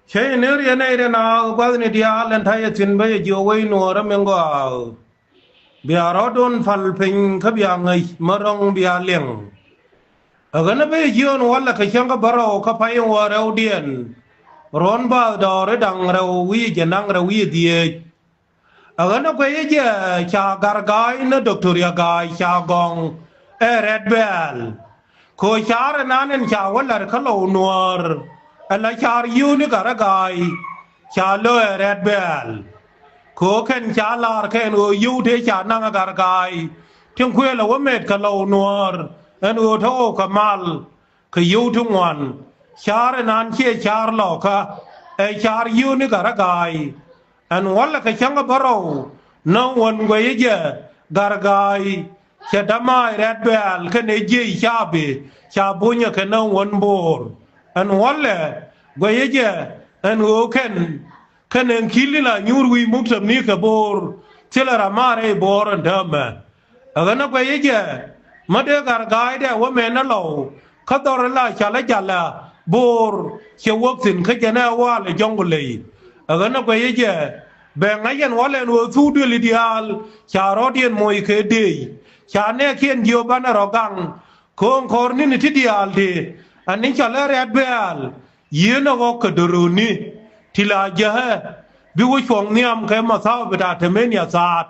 Che ne ri ne re na kwa ni dia len thai tin ba jo wei no ra men go bia ro don fal pin ka bia ngai marong bia leng aga na be jo no wala ka chang ka baro ka pai wa ra dien ron ba do re dang ra wi je nang ra wi die aga na ko ye je cha gar gai na doctor ya gai cha gong e red bell ko char nanen cha wala ka lo nuor ala char yu ni gar gai cha lo red bell ko ken cha lar ken o yu te cha nang gar gai tim kwe la wa met ka lo nuor en o tho ka mal ka yu tu ngwan char nan che char lo ka e char yu ni gar gai an wala ka changa baro no one way je gar gai cha dama red bell ken e je cha be cha bunya ken no one bor an wala way je an o ken en kilila nyurwi muktam ni ka bor tela ramare bor ndama agana way je made gar gai de wa men na lo ka dor la cha la jala bor che wok sin ka jana wa le jongule agana way je bèn ngay yan wale no su de lidial cha rodien moy ke de cha ne kien dio bana rogang kon korni ni tidial de anin cha le red bel yeno go keduruni tila jaha bi wo chong niam ke ma sa beta temenia sat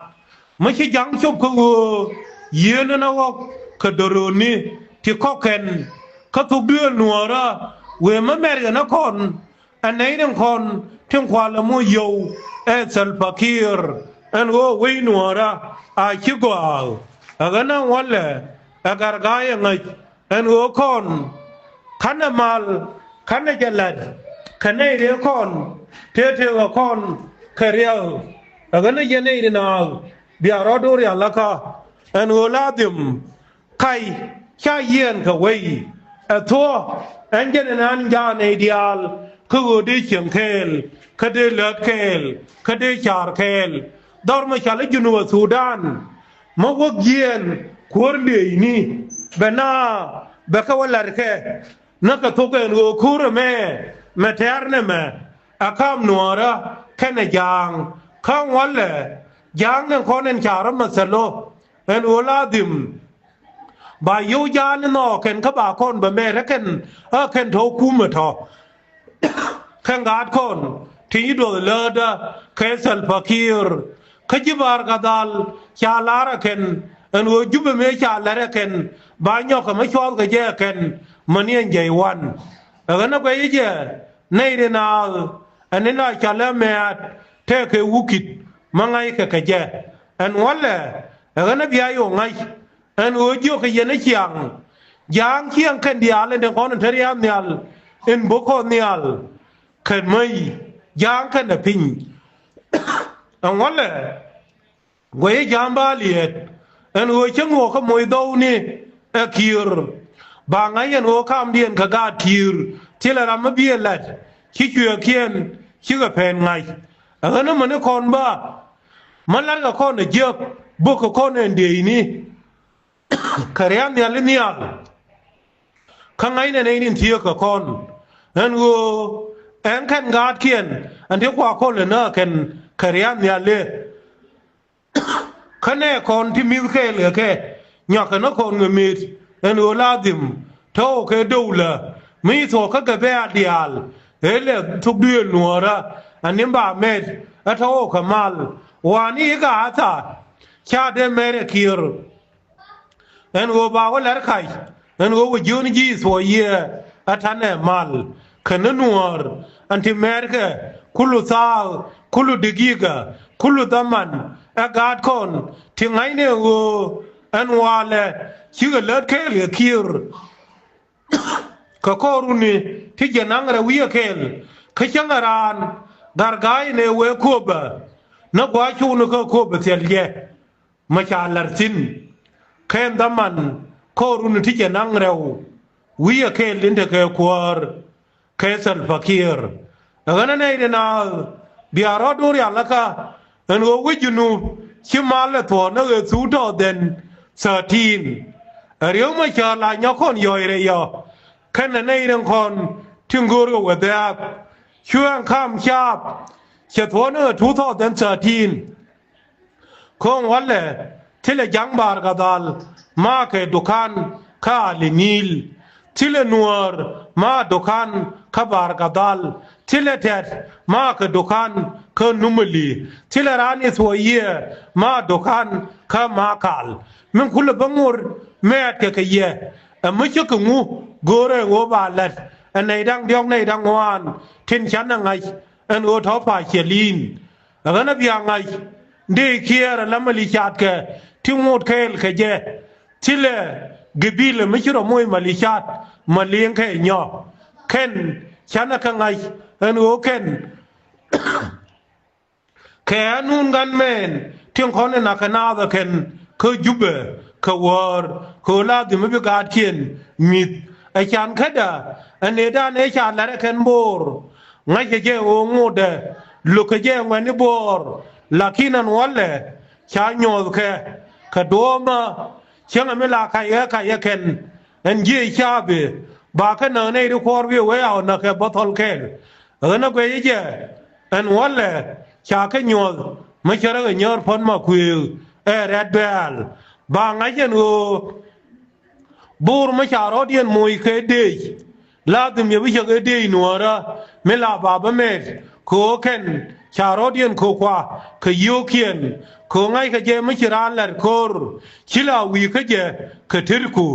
ma chi jang chup ko yeno na go keduruni ti koken ka tu de nuora we ma mer na kon anai nan kon tim kwala mo yo esel fakir en go we nuora a chigo agana wala agar gaya ngai en go kon kana mal kana jalad kana re kon tete go kon kariel agana yene ri na bia rodo ya laka en go ladim kai cha yen ka we a to en jenan ja ne dial ku di chen kel kade lat kel kade char kel dor ma chala junu sudan ma wog yen kor le ni bana baka wala ke naka to ke ngo kur me materne me akam nuara kana jang kan wala jang ne konen chara masalo en oladim ba yu jan no ken ka ba kon ba me ken a ken to kuma to kan gad kon ti do lada kesal fakir kajibar gadal chalara ken en wo jube me chalara ken ba nyo ka ma chol ga je ken manien je wan agana ko ye nei de na anina chala me te ke wukit mangai ka je en wala agana biya yo ngai en wo jo ka ye na chiang jang chiang ken dia le de kon teriam nyal en boko nyal ken mai jang kan da pin an wala goye jamba liet en wo chengo ko moy do ni akir ba ngai en wo kam dien ka ga tir tila ram bi lat ki kyu kien ki ga pen ngai an man kon ba man la ga kon je bu ko kon en de ni karyam ya linia kan ngai ne ni tiyo ka kon en wo en kan gad kien an de kwa ko le na ken kariam ya le kane kon ti mi ke le ke nya ka no kon ngi en o ladim to ke doula mi to ka ga be adial ele tu bi nuora anim ba med ato ka mal wani ga ata cha de mere kir en go ba ko ler kai en go juni ji so ye atane mal kana nuor anti merke kulu sal kulu digiga kulu daman agad kon tingai ne go anwale chiga latke le kir ka koruni tije nangra wiya kel ka changaran dargai ne we koba na gwa chunu ka koba selje machalartin ken daman koruni tije nangra wiya kel linde ke kwar kesal fakir agana ne na biara dori alaka en go wujunu chimale to na ge suto den 13 ariyo ma chala nyakon yoire yo kana ne ren kon tingoro wada ช่วงข้ามชาบเฉทวน2013คงวันเลยที่เลยังบาร์กาดาลมาเกดุคานข้าลินีลที่เลนัวร์มาดุคานข้าบาร์กาดาลที่เลเท็ดมาเกดุคานข้านุมลีที่เลรานิสวยีมาดุคานข้ามาคาลมันคุลบังอุร์แม่เกย์เย่ไม่ใช่กงูโกเรงโอบาลัดอันในดังเดียงในดังวานทินฉันยังไงอันโอทอปาเชลินอันนั้นเป็นยังไงเด็กเขียร์ละมลิชาต์แกที่งดเคลขยะที่เลกบิลไม่ใช่เราไม่มลิชาต์มาเลี้ยงแค่เนาะเข็นฉันนักไงอันโอเข็นแค่นู่นกันแมนที่คนในนักนาดเข็นคือจุบคือวอร์คือลาดิไม่เป็นการเขียนมิดไอฉันแค่เดอันนี้ด้านไอฉันแล้วเข็นบอร์ไงจะเจ้าโง่เดลูกเจ้าเงินบอร์ลักขี้นันวันเลยชาโยดแค่ขดมาเชื่อไม่ลาใครเข็นอันยี่ชาบีบากันในทุกคนวิวไว้เอานักบัตรเข็นนักเวย์เจ้าอันวันเลยชาแค่โยดไม่ใช่เรื่องเยอะพ้นมาคุยเรดเบลบางไงเจ้าบูร์ไม่ชาโรเดียนมวยเคยดีลาดิมยังไม่ใช่เคยดีหนัวระไม่ลาบาบเมดโคเคนชาโรเดียนโคควาขยูเขียนโคไงขยเจไม่ใช่ร้านหลัดโคร์ชิลาวีขยเจขทิรคู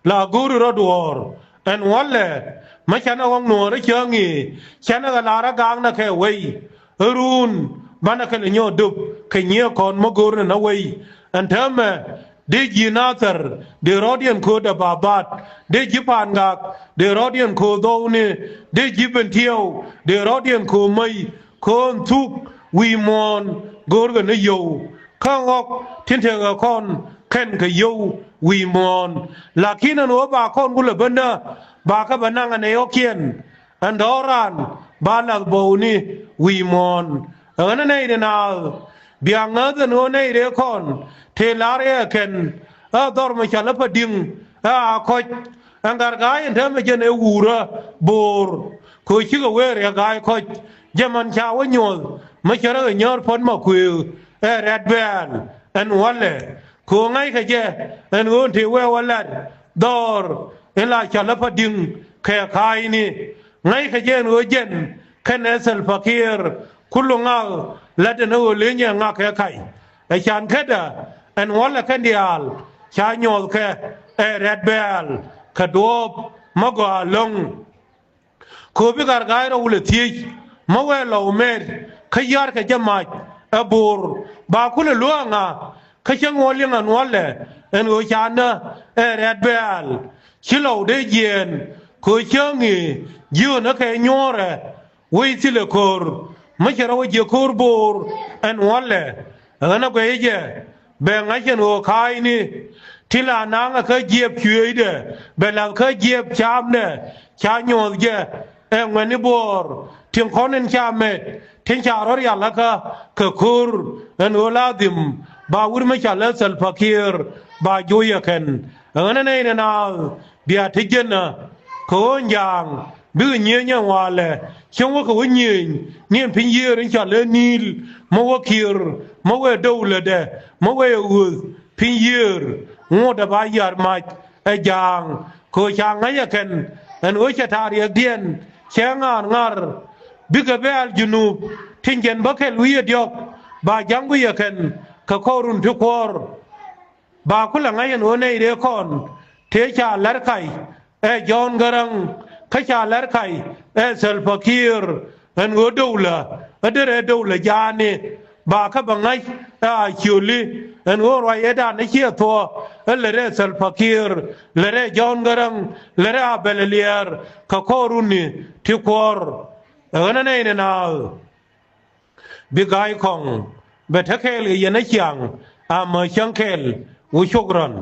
ลากูรอดวอร์อันวันเลยไม่ฉันเอาหนัวระเชิงงี้ฉันก็ลาระกางนักแค่ไว้รูนบ้านนักแค่เนื้อดุบขยี้คนมกูรนั่นไว้อันเธอเมื่อเด็กยีนาเตอร์เดรอเดียนโคดบาบัดเด็กญี่ปุ่นกักเดรอเดียนโคโดนีเด็กญี่ปุ่นเที่ยวเดรอเดียนโคไม่คนทุกวีมอนกอร์กันยูข้างออกทิ้งเถอะคนเข็นขยูวีมอนหลักที่นั่นหัวบาคนกุลบันเดบาขบันนังอันเอโอเคียนอันดอรันบาลักโบนีวีมอนอันนั้นในเดนาเบียงเงินหัวในเรื่องคนเทลาเรียเข็นดอร์ไม่ใช่ละพดิงคอยอังการกายเธอไม่ใช่ในอูระบูร์คอยชิกเวรียกายคอยยมันชาวโยนไม่ใช่เรื่องเยอะพ้นมาคุยเรดเบลอันวันเลยคงไงขยะอันวันที่เววันละดอร์เอลาชาละพดิงแค่ใครนี่ไงขยะหัวเย็นแค่เนสเซลฟักีร์คุณลุงเอาและเดินหัวเลี้ยงงาแค่ใครไอฉันแค่เดอันวันละแค่เดียลชาโยนแค่เรดเบลขดวบมกว่าลงคูบิการกายเราเลยทีมาเวลเราเมดขยาร์ขยามาบูร์บาคุณล่วงอ่ะขยงวเลี้ยงอันวันเลยอันหัวฉันนะเรดเบลชิลเอาได้เย็นคุยเชิงงี้ยืนนักแค่ยัวเลยวิสิเลคอร์ไม่ใช่เราเยคอร์บูร์อันวันเลยอันนั้นก็ยังแบ่งให้ฉันหัวใครนี่ที่ลานางเคยเย็บช่วยเด้อเบลล์เคยเย็บชามเนี่ยชาโยนเจ้เงินนี่บัวถึงคนนั้นชาเม็ดถึงชารอยาละก็คูร์อันวัลาดิมบาวุร์ไม่ชาเลสลฟักีร์บาจุยกันอันนั้นเนี่ยนะเบียร์ที่เจนะคนยังบิวเนียยังว่าเลยช่วงว่าเขาเนียเนี่ยพิเยอร์ชาเลนิลมาว่าคีร์มาว่าดูเลยเด้มาว่าอูพิเยอร์งูดบายาร์มายังโคช่างไงกันอันว่าจะทารีเดียนเชียงงาร์บิกเบลจุนูบทิ้งเงินบักเฮลุยเดียกบายังกุยกันเขาขอรุนทุกคนบาคุณหลังไงอันว่าในเรื่องคนเทชาลาร์ไคยอนกรังขชาลาร์ไคเซลฟักีร์อันว่าดูละอันเดรดูละยานีบาขบังไงชิวลีอันว่าไรเอดานในเชียตัวเลเรเซลฟักีร์เลเรยอนกรังเลเรอาเบลเลียร์เขาขอรุนนี่ทุกคนอันนั้นเนี่ยนะบิกไอของเบทเคลยันเชียงอามาเชียงเคลวุชกรัน